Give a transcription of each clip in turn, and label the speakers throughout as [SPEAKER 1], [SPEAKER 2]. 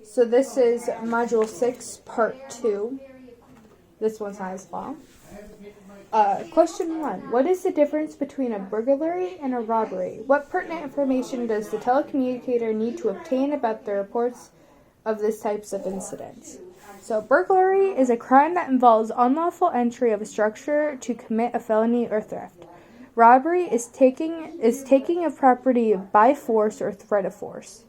[SPEAKER 1] So this is Module 6, Part 2. This one's not as long. Question 1. What is the difference between a burglary and a robbery? What pertinent information does the telecommunicator need to obtain about the reports of these types of incidents? So burglary is a crime that involves unlawful entry of a structure to commit a felony or theft. Robbery is taking of property by force or threat of force.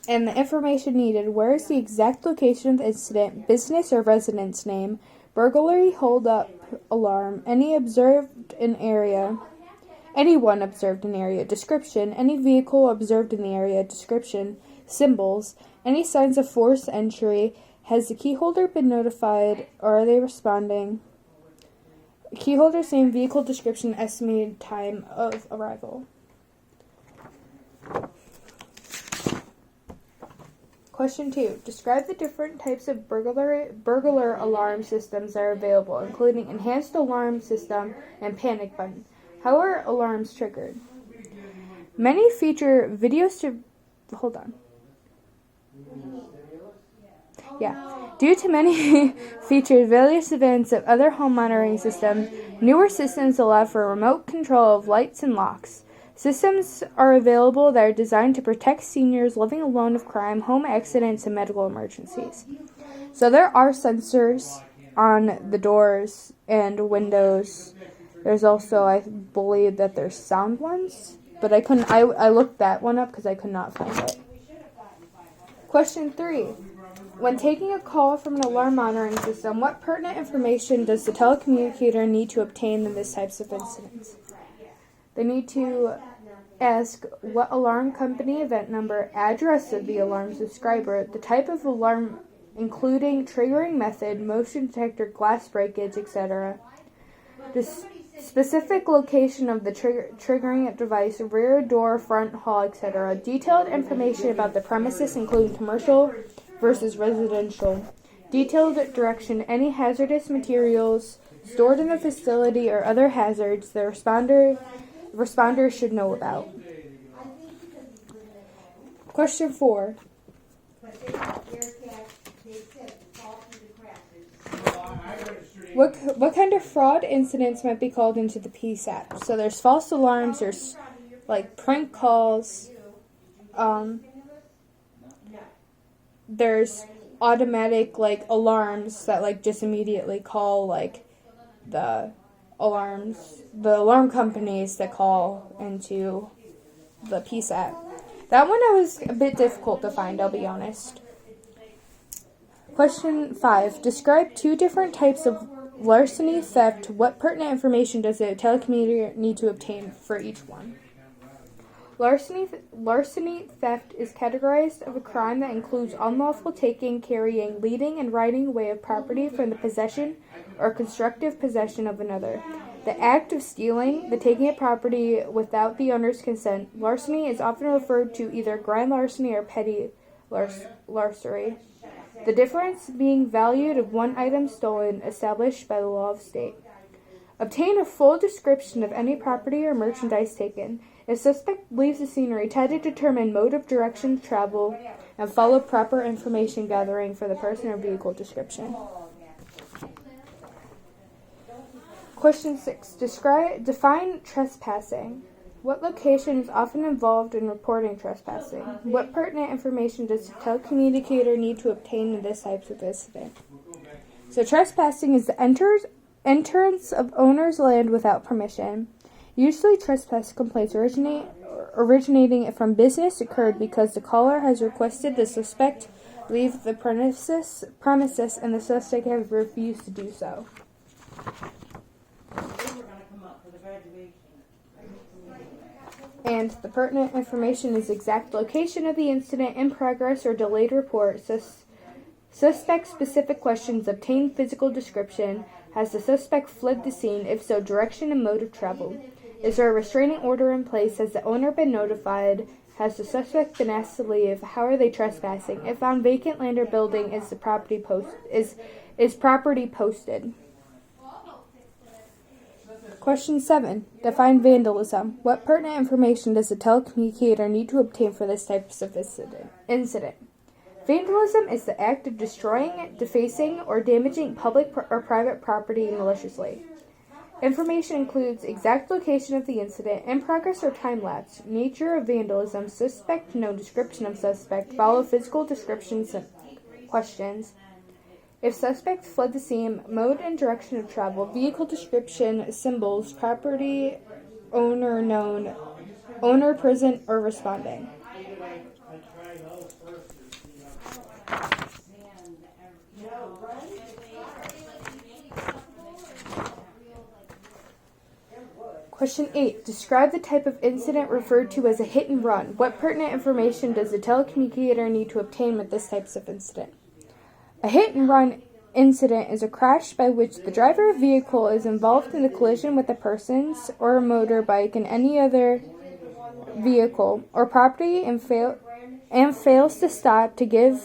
[SPEAKER 1] And the information needed: where is the exact location of the incident, business or residence name, burglary hold-up alarm, anyone observed in area, description, any vehicle observed in the area, description, symbols, any signs of forced entry, has the keyholder been notified, or are they responding? Keyholder's name, vehicle description, estimated time of arrival. Question 2. Describe the different types of burglar alarm systems that are available, including enhanced alarm system and panic button. How are alarms triggered? Many feature Hold on. Due to many features, various events of other home monitoring systems, newer systems allow for remote control of lights and locks. Systems are available that are designed to protect seniors living alone of crime, home accidents, and medical emergencies. So there are sensors on the doors and windows. There's also, I believe that there's sound ones, but I looked that one up because I could not find it. Question 3. When taking a call from an alarm monitoring system, what pertinent information does the telecommunicator need to obtain in these types of incidents? They need to ask what alarm company, event number, address of the alarm subscriber, the type of alarm, including triggering method, motion detector, glass breakage, etc. The specific location of the triggering device, rear door, front hall, etc. Detailed information about the premises, including commercial versus residential. Detailed direction, any hazardous materials stored in the facility or other hazards the responders should know about. Question 4. What kind of fraud incidents might be called into the PSAP? So there's false alarms, there's like prank calls, there's automatic like alarms that like just immediately call like the alarm companies that call into the PSAP. That one was a bit difficult to find, I'll be honest. Question 5. Describe 2 different types of larceny theft. What pertinent information does the telecommunicator need to obtain for each one? Larceny theft is categorized of a crime that includes unlawful taking, carrying, leading, and riding away of property from the possession or constructive possession of another. The act of stealing, the taking of property without the owner's consent. Larceny is often referred to either grand larceny or petty larceny. The difference being value of one item stolen, established by the law of state. Obtain a full description of any property or merchandise taken. If suspect leaves the scenery, try to determine mode of direction of travel and follow proper information gathering for the person or vehicle description. Question 6. Define trespassing. What location is often involved in reporting trespassing? What pertinent information does the telecommunicator need to obtain in this type of incident? So trespassing is the entrance of owner's land without permission. Usually trespass complaints originating from business occurred because the caller has requested the suspect leave the premises and the suspect has refused to do so. And the pertinent information is exact location of the incident, in progress or delayed report, suspect-specific questions, obtain physical description, has the suspect fled the scene, if so, direction and mode of travel. Is there a restraining order in place? Has the owner been notified? Has the suspect been asked to leave? How are they trespassing? If on vacant land or building, is property posted? Question 7. Define vandalism. What pertinent information does the telecommunicator need to obtain for this type of incident? Vandalism is the act of destroying, defacing, or damaging public or private property maliciously. Information includes exact location of the incident, in progress or time-lapse, nature of vandalism, suspect, no description of suspect, follow physical descriptions and questions. If suspect fled the scene, mode and direction of travel, vehicle description, symbols, property owner known, owner present or responding. Question 8. Describe the type of incident referred to as a hit and run. What pertinent information does the telecommunicator need to obtain with this type of incident? A hit and run incident is a crash by which the driver of a vehicle is involved in a collision with a person's or a motorbike and any other vehicle or property and fails to stop to give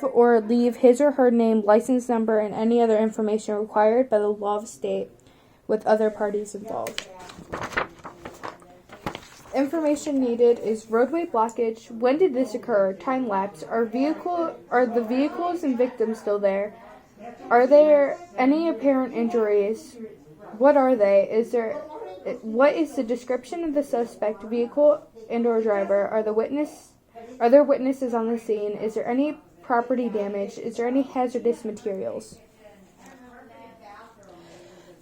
[SPEAKER 1] or leave his or her name, license number, and any other information required by the law of the state with other parties involved. Information needed is roadway blockage. When did this occur? Time lapse. Are the vehicles and victims still there? Are there any apparent injuries? What are they? What is the description of the suspect, vehicle, and/or driver? Are there witnesses on the scene? Is there any property damage? Is there any hazardous materials?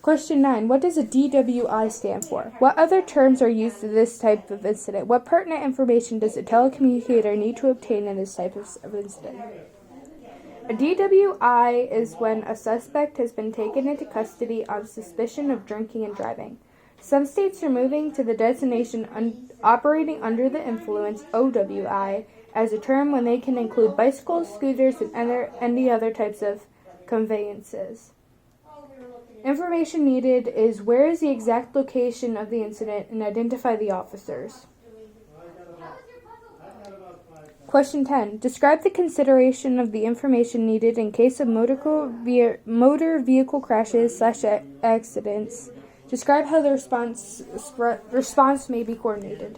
[SPEAKER 1] Question 9. What does a DWI stand for? What other terms are used in this type of incident? What pertinent information does a telecommunicator need to obtain in this type of incident? A DWI is when a suspect has been taken into custody on suspicion of drinking and driving. Some states are moving to the designation operating under the influence, OWI, as a term when they can include bicycles, scooters, and any other types of conveyances. Information needed is where is the exact location of the incident and identify the officers. Question 10. Describe the consideration of the information needed in case of motor vehicle crashes / accidents. Describe how the response may be coordinated.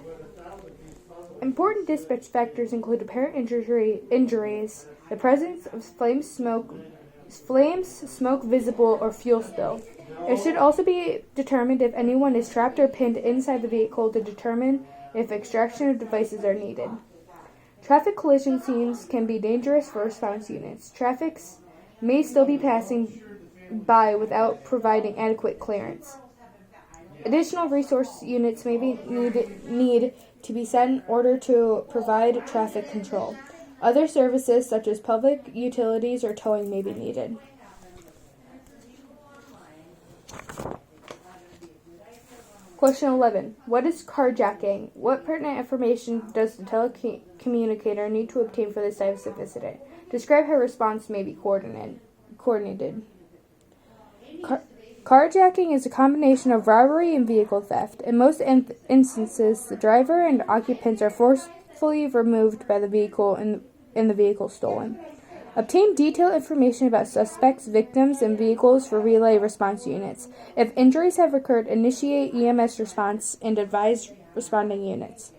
[SPEAKER 1] Important dispatch factors include apparent injuries, the presence of flames, smoke visible, or fuel spill. It should also be determined if anyone is trapped or pinned inside the vehicle to determine if extraction of devices are needed. Traffic collision scenes can be dangerous for response units. Traffic may still be passing by without providing adequate clearance. Additional resource units may be need to be sent in order to provide traffic control. Other services, such as public utilities or towing, may be needed. Question 11. What is carjacking? What pertinent information does the telecommunicator need to obtain for this type of incident? Describe how response may be coordinated. Carjacking is a combination of robbery and vehicle theft. In most instances, the driver and occupants are forcefully removed by the vehicle and the vehicle stolen. Obtain detailed information about suspects, victims, and vehicles for relay response units. If injuries have occurred, initiate EMS response and advise responding units.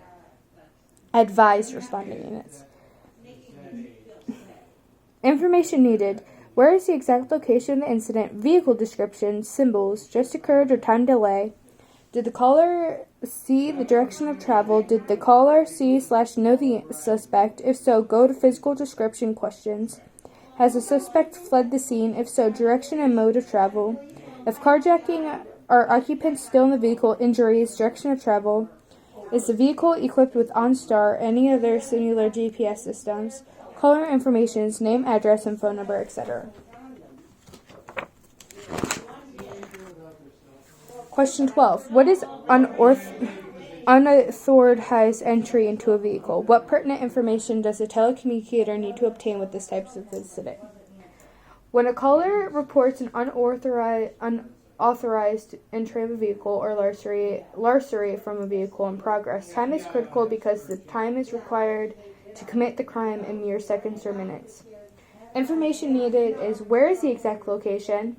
[SPEAKER 1] Information needed. Where is the exact location of the incident? Vehicle description, symbols, just occurred or time delay. Did the caller see the direction of travel? Did the caller see/know the suspect? If so, go to physical description questions. Has the suspect fled the scene? If so, direction and mode of travel. If carjacking, are occupants still in the vehicle? Injuries, direction of travel. Is the vehicle equipped with OnStar or any other similar GPS systems? Caller information, name, address, and phone number, etc. Question 12. What is unauthorized entry into a vehicle? What pertinent information does a telecommunicator need to obtain with this type of incident? When a caller reports an unauthorized entry of a vehicle or larceny from a vehicle in progress, time is critical because the time is required to commit the crime in mere seconds or minutes. Information needed is where is the exact location?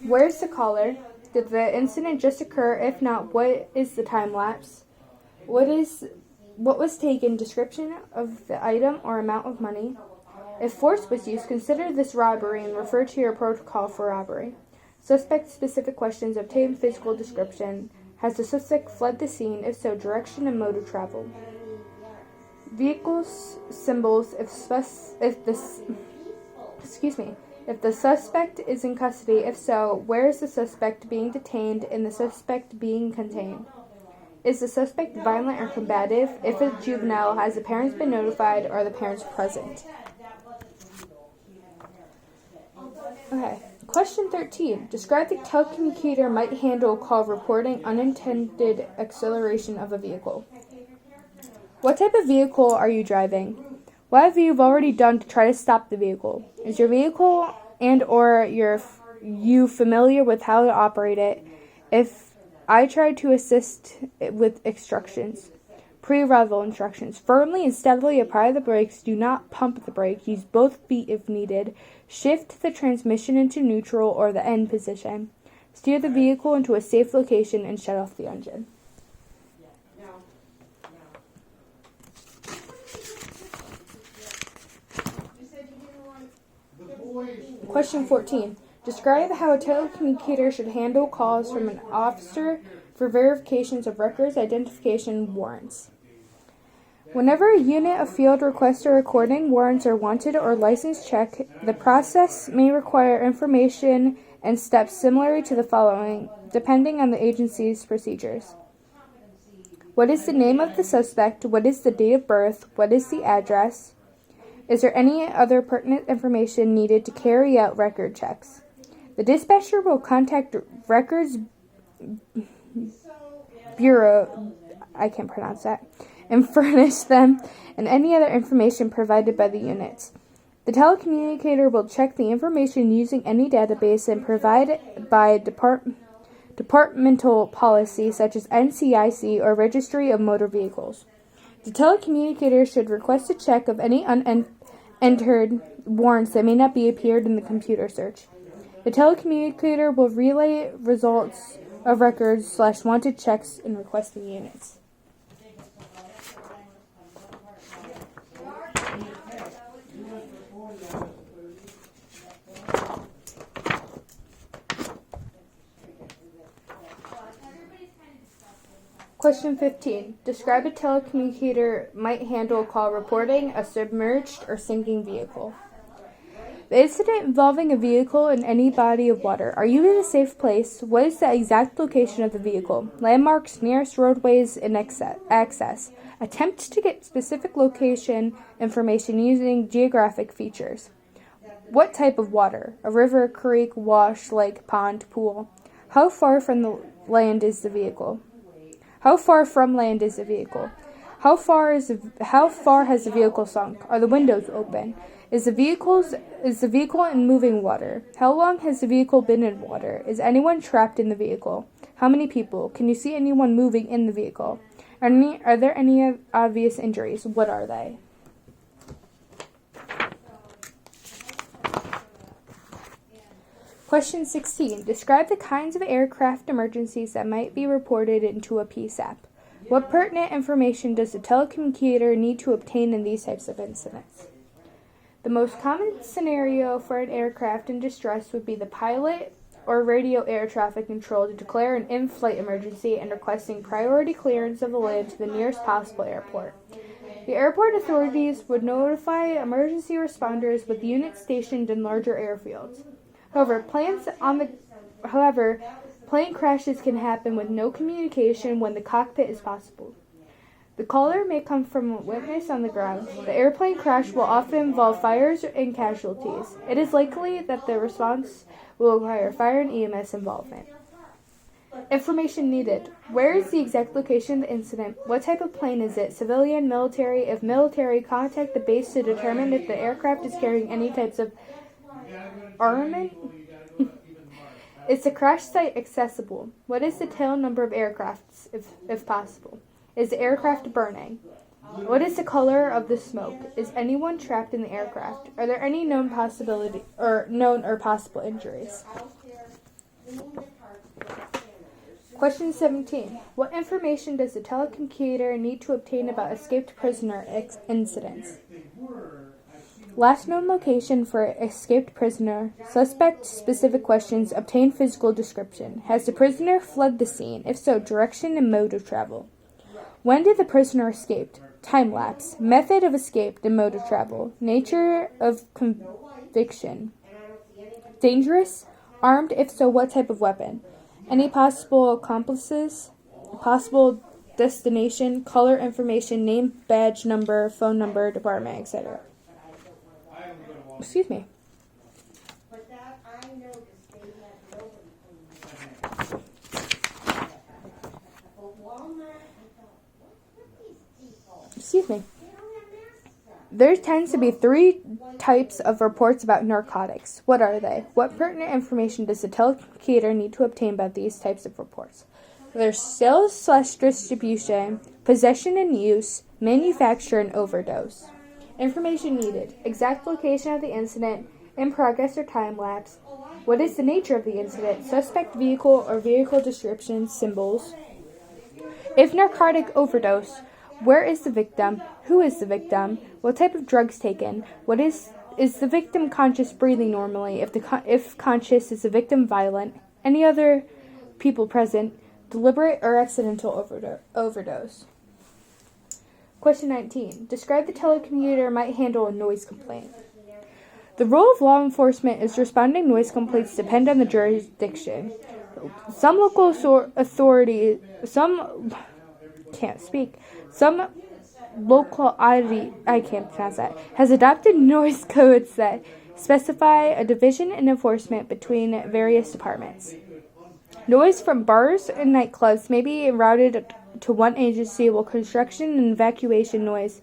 [SPEAKER 1] Where's the caller? Did the incident just occur? If not, what is the time lapse? What is what was taken, description of the item or amount of money. If force was used, consider this robbery and refer to your protocol for robbery. Suspect-specific questions obtain physical description. Has the suspect fled the scene? If so, direction and mode of travel. Vehicles, symbols. If the suspect is in custody. If so, where is the suspect being detained and the suspect being contained? Is the suspect violent or combative? If a juvenile, has the parents been notified or are the parents present? Okay. Question 13. Describe the telecommunicator might handle call reporting unintended acceleration of a vehicle. What type of vehicle are you driving? What have you already done to try to stop the vehicle? Is your vehicle and or you familiar with how to operate it? If I tried to assist with instructions. Pre-arrival instructions. Firmly and steadily apply the brakes. Do not pump the brake. Use both feet if needed. Shift the transmission into neutral or the end position. Steer the vehicle into a safe location and shut off the engine. Question 14. Describe how a telecommunicator should handle calls from an officer for verifications of records, identification, warrants. Whenever a unit of field requests a recording, warrants are wanted or license check, the process may require information and steps similar to the following, depending on the agency's procedures. What is the name of the suspect? What is the date of birth? What is the address? Is there any other pertinent information needed to carry out record checks? The dispatcher will contact Records Bureau, I can't pronounce that, and furnish them and any other information provided by the units. The telecommunicator will check the information using any database and provide by departmental policy such as NCIC or Registry of Motor Vehicles. The telecommunicator should request a check of any unentered warrants that may not be appeared in the computer search. The telecommunicator will relay results of records / wanted checks in requesting units. Question 15. Describe a telecommunicator might handle call reporting a submerged or sinking vehicle. The incident involving a vehicle in any body of water. Are you in a safe place? What is the exact location of the vehicle? Landmarks, nearest roadways, and access. Attempt to get specific location information using geographic features. What type of water? A river, creek, wash, lake, pond, pool. How far from the land is the vehicle? How far from land is the vehicle? How far has the vehicle sunk? Are the windows open? Is the vehicle in moving water? How long has the vehicle been in water? Is anyone trapped in the vehicle? How many people? Can you see anyone moving in the vehicle? Are there any obvious injuries? What are they? Question 16. Describe the kinds of aircraft emergencies that might be reported into a PSAP. What pertinent information does the telecommunicator need to obtain in these types of incidents? The most common scenario for an aircraft in distress would be the pilot or radio air traffic control to declare an in-flight emergency and requesting priority clearance of the land to the nearest possible airport. The airport authorities would notify emergency responders with units stationed in larger airfields. However, plane crashes can happen with no communication when the cockpit is possible. The caller may come from a witness on the ground. The airplane crash will often involve fires and casualties. It is likely that the response will require fire and EMS involvement. Information needed. Where is the exact location of the incident? What type of plane is it? Civilian, military? If military, contact the base to determine if the aircraft is carrying any types of armament. Is the crash site accessible? What is the tail number of aircrafts, if possible? Is the aircraft burning? What is the color of the smoke? Is anyone trapped in the aircraft? Are there any known or possible injuries? Question 17. What information does the telecommunicator need to obtain about escaped prisoner incidents? Last known location for escaped prisoner. Suspect specific questions. Obtain physical description. Has the prisoner fled the scene? If so, direction and mode of travel. When did the prisoner escape? Time lapse. Method of escape and mode of travel. Nature of conviction. Dangerous. Armed. If so, what type of weapon? Any possible accomplices? Possible destination? Color information. Name, badge number, phone number, department, etc. Excuse me. Excuse me. There tends to be 3 types of reports about narcotics. What are they? What pertinent information does the telecommunicator need to obtain about these types of reports? There's sales/distribution, possession and use, manufacture, and overdose. Information needed. Exact location of the incident, in progress or time lapse. What is the nature of the incident? Suspect vehicle or vehicle description, symbols. If narcotic overdose, where is the victim? Who is the victim? What type of drugs taken? What is the victim conscious, breathing normally? If conscious, is the victim violent? Any other people present? Deliberate or accidental overdose. Question 19. Describe the telecommunicator might handle a noise complaint. The role of law enforcement is responding noise complaints depend on the jurisdiction. Some local authority, some locality, I can't pronounce that, has adopted noise codes that specify a division in enforcement between various departments. Noise from bars and nightclubs may be routed to one agency, while construction and evacuation noise,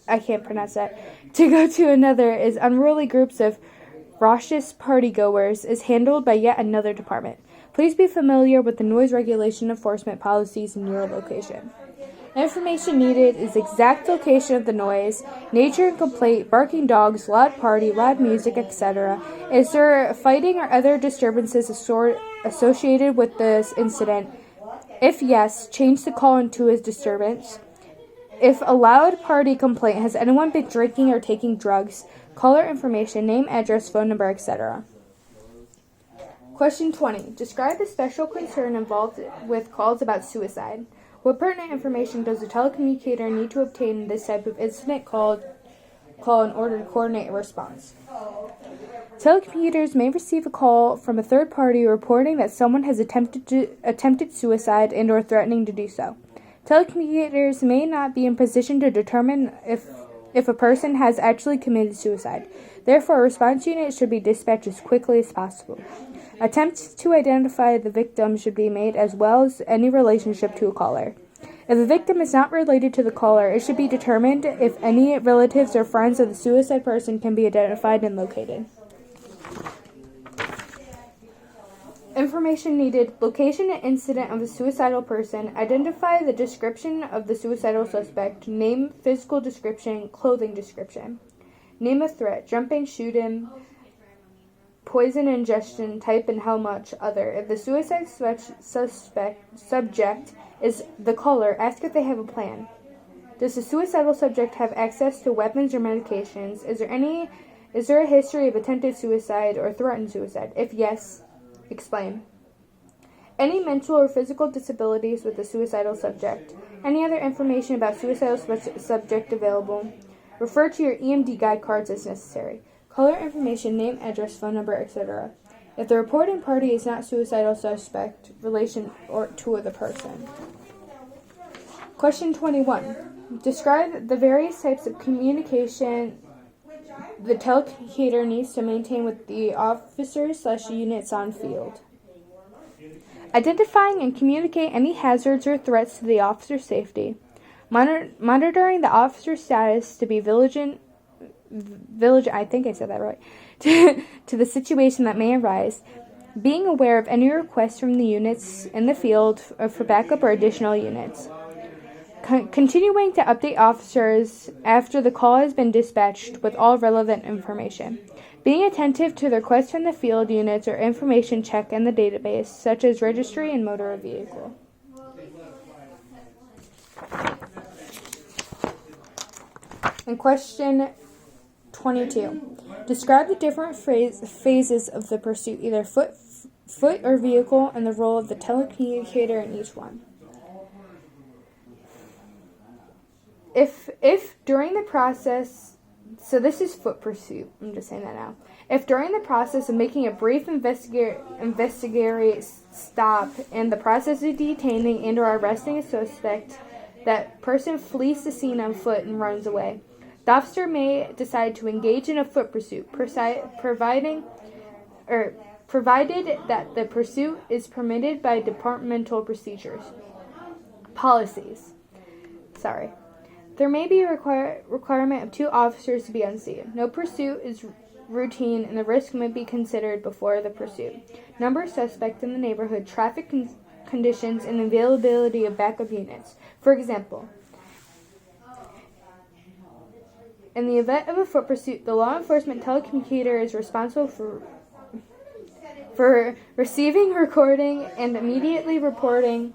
[SPEAKER 1] I can't pronounce that, to go to another, is unruly groups of raucous partygoers, is handled by yet another department. Please be familiar with the noise regulation enforcement policies in your location. Information needed is exact location of the noise, nature and complaint, barking dogs, loud party, loud music, etc. Is there fighting or other disturbances associated with this incident? If yes, change the call into a disturbance. If a loud party complaint, has anyone been drinking or taking drugs? Caller information, name, address, phone number, etc. Question 20. Describe the special concern involved with calls about suicide. What pertinent information does the telecommunicator need to obtain in this type of incident call in order to coordinate a response? Telecommunicators may receive a call from a third party reporting that someone has attempted suicide and or threatening to do so. Telecommunicators may not be in position to determine if a person has actually committed suicide. Therefore, a response unit should be dispatched as quickly as possible. Attempts to identify the victim should be made, as well as any relationship to a caller. If the victim is not related to the caller, it should be determined if any relatives or friends of the suicide person can be identified and located. Information needed. Location and incident of the suicidal person. Identify the description of the suicidal suspect. Name, physical description, clothing description. Name of threat. Jumping, shooting, poison ingestion, type and how much, other. If the suicide subject is the caller, ask if they have a plan. Does the suicidal subject have access to weapons or medications? Is there a history of attempted suicide or threatened suicide? If yes, explain. Any mental or physical disabilities with the suicidal subject. Any other information about suicidal subject available. Refer to your EMD guide cards as necessary. Caller information, name, address, phone number, etc. If the reporting party is not suicidal suspect, relation or to the person. Question 21. Describe the various types of communication the telecommunicator needs to maintain with the officers/units on field. Identifying and communicate any hazards or threats to the officer's safety. Monitoring the officer's status to be vigilant, I think I said that right, to the situation that may arise. Being aware of any requests from the units in the field for backup or additional units. Continuing to update officers after the call has been dispatched with all relevant information. Being attentive to the requests from the field units or information check in the database, such as registry and motor vehicle. And question 22. Describe the different phases of the pursuit, either foot or vehicle, and the role of the telecommunicator in each one. If during the process, so this is foot pursuit, I'm just saying that now. If during the process of making a brief investigatory stop and the process of detaining and or arresting a suspect, that person flees the scene on foot and runs away. The officer may decide to engage in a foot pursuit, provided that the pursuit is permitted by departmental policies. There may be a requirement of 2 officers to be on scene. No pursuit is routine, and the risk may be considered before the pursuit. Number of suspects in the neighborhood, traffic conditions, and availability of backup units. For example, in the event of a foot pursuit, the law enforcement telecommunicator is responsible for receiving, recording, and immediately reporting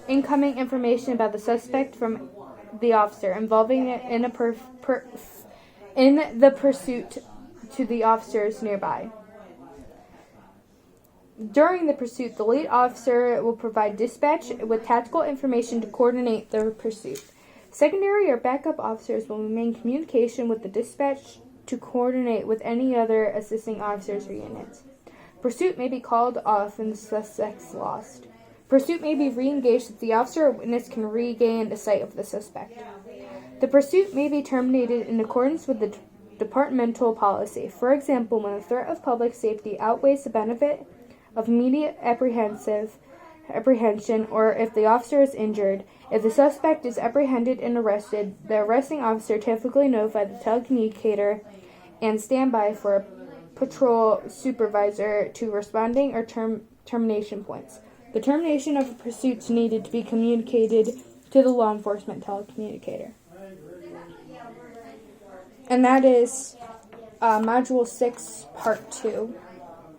[SPEAKER 1] incoming information about the suspect from the officer, involving it in the pursuit to the officers nearby. During the pursuit, the lead officer will provide dispatch with tactical information to coordinate the pursuit. Secondary or backup officers will remain in communication with the dispatch to coordinate with any other assisting officers or units. Pursuit may be called off and the suspects lost. Pursuit may be re-engaged if the officer or witness can regain the sight of the suspect. The pursuit may be terminated in accordance with the departmental policy. For example, when the threat of public safety outweighs the benefit of immediate apprehension, or if the officer is injured. If the suspect is apprehended and arrested, the arresting officer typically notifies the telecommunicator and stand by for a patrol supervisor to responding or termination points. The termination of a pursuit needed to be communicated to the law enforcement telecommunicator. And that is Module 6, Part 2.